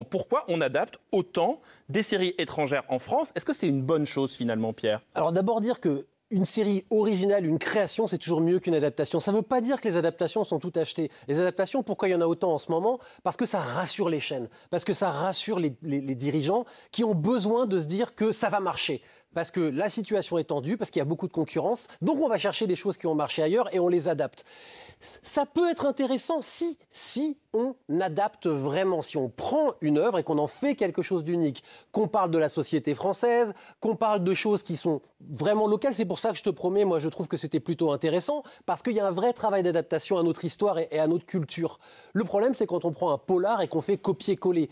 pourquoi on adapte autant des séries étrangères en France. Est-ce que c'est une bonne chose finalement, Pierre ? Alors d'abord dire que une série originale, une création, c'est toujours mieux qu'une adaptation. Ça ne veut pas dire que les adaptations sont toutes achetées. Les adaptations, pourquoi il y en a autant en ce moment ? Parce que ça rassure les chaînes, parce que ça rassure les dirigeants qui ont besoin de se dire que ça va marcher. Parce que la situation est tendue, parce qu'il y a beaucoup de concurrence. Donc on va chercher des choses qui ont marché ailleurs et on les adapte. Ça peut être intéressant si on adapte vraiment, si on prend une œuvre et qu'on en fait quelque chose d'unique, qu'on parle de la société française, qu'on parle de choses qui sont vraiment locales. C'est pour ça que je te promets, moi je trouve que c'était plutôt intéressant, parce qu'il y a un vrai travail d'adaptation à notre histoire et à notre culture. Le problème, c'est quand on prend un polar et qu'on fait copier-coller.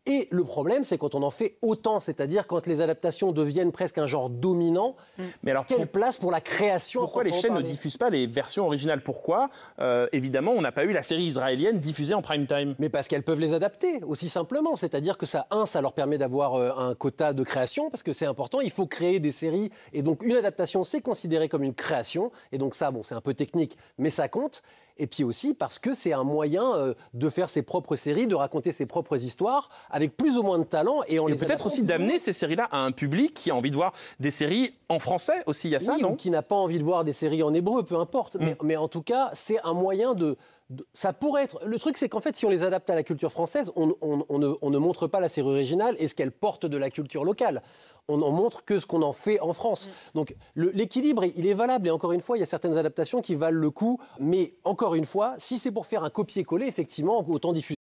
Et le problème, c'est quand on en fait autant, c'est-à-dire quand les adaptations deviennent presque un genre dominant. Mais alors, quelle place pour la création ? Pourquoi les chaînes ne diffusent pas les versions originales ? Pourquoi, évidemment, on n'a pas eu la série israélienne diffusée en prime time ? Mais parce qu'elles peuvent les adapter, aussi simplement. C'est-à-dire que ça leur permet d'avoir un quota de création, parce que c'est important, il faut créer des séries. Et donc, une adaptation, c'est considéré comme une création. Et donc ça, bon, c'est un peu technique, mais ça compte. Et puis aussi parce que c'est un moyen de faire ses propres séries, de raconter ses propres histoires, avec plus ou moins de talent. Et peut-être aussi d'amener ces séries-là à un public qui a envie de voir des séries en français aussi, il y a ça, non ? Ou qui n'a pas envie de voir des séries en hébreu, peu importe. Mais en tout cas, c'est un moyen ça pourrait être... Le truc, c'est qu'en fait, si on les adapte à la culture française, on ne montre pas la série originale et ce qu'elle porte de la culture locale. On n'en montre que ce qu'on en fait en France. Donc l'équilibre, il est valable. Et encore une fois, il y a certaines adaptations qui valent le coup. Mais encore une fois, si c'est pour faire un copier-coller, effectivement, autant diffuser